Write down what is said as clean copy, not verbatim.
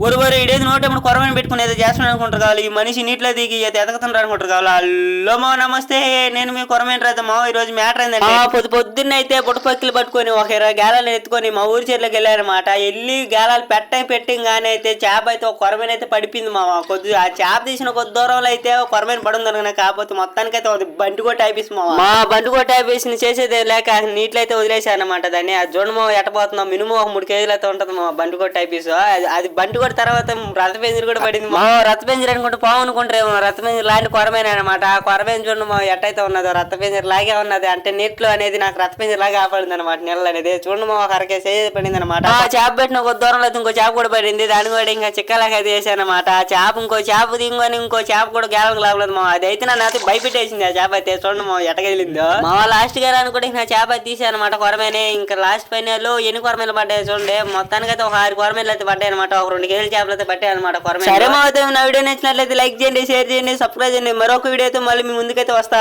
ఒరు ఇడేది note ఇప్పుడు కొరమైన పెట్టుకుని ఏదో చేస్తున్నాను అనుకుంటారు కావాలి. ఈ మనిషి నీటిలో దిగి ఎతకుతుంటారు అనుకుంటారు కావాలి. హలో మా నమస్తే, నేను మీ కొరమైన రైతు మా. ఈ రోజు మ్యాటర్ ఏంటంటే పొద్దున్న అయితే బుట్టపక్కిలు పట్టుకొని ఒక 20 గేలాలు ఎత్తుకొని మా ఊరి చెట్లోకి వెళ్ళారనమాట. వెళ్ళి గేలాలు పెట్టగానే అయితే చేప అయితే ఒక కొరమైన అయితే పడిపోయింది మా. కొద్ది ఆ చేప తీసిన కొద్ది దూరంలో అయితే ఒక కొరమైన పడుంది అనుకున్నా. కాకపోతే మొత్తానికి అయితే బండి కొట్టి అయిపోయింది మా బండి కొట్టి అయిపోయి చేసేది లేక నీటిలో అయితే వదిలేశారనమాట. దాన్ని ఆ జొండ ఎట్టపోతున్నాం మినిమం ఒక 3 కేజీలు అయితే ఉంటుంది మా బండి కొట్టి అయిపోయి. అది బండి కొట్టి తర్వాత రథ పెంజర్ కూడా పడింది మా. రథ పెంజర్ అనుకుంటే పావు అనుకుంటారేమో. రథ పెంజర్ లాంటి కొరమైన అనమాట. ఆ కొరమైన చూడండి మా ఎట్టయితే ఉన్నదో రథ పెంజర్ లాగే ఉన్నది. అంటే నీటిలో అనేది నాకు రథ పెంజర్ లాగా ఆపడింది అనమాట. నీళ్ళు అనేది చూడండి మా ఒక అరకేసి పడింది అనమాట. ఆ చేప పెట్టిన ఒక దూరంలో అయితే ఇంకో చేప కూడా పడింది. దాన్ని కూడా ఇంకా చిక్కలాగా అయితే వేసానమాట. ఆ చేప ఇంకో చేప దింగని ఇంకో చేప కూడా గేలకు లాగలేదు మా. అది అయితే నన్ను అయితే భయపెట్టేసింది ఆ చేప అయితే. చూడండి మా ఎట్టగలిందో మా. లాస్ట్ గా అనుకుంటే నా చేప తీసానమాట కొరమేనే. ఇంకా లాస్ట్ ఫైనల్ ఎన్ని కొరమేలు పడ్డాయి చూడండి. మొత్తానికి అయితే ఒక 6 కొరమేలు అయితే పడ్డాయి అనమాట. ఒక 2 కేజీల చేపలు అయితే పట్టాయి అనమాట కొరమేలు. సరే మా అయితే నా వీడియో నచ్చినట్లయితే లైక్ చేయండి, షేర్ చేయండి, సబ్స్క్రైబ్ చేయండి. మరొక వీడియో అయితే మళ్ళీ మీ ముందుకైతే వస్తా.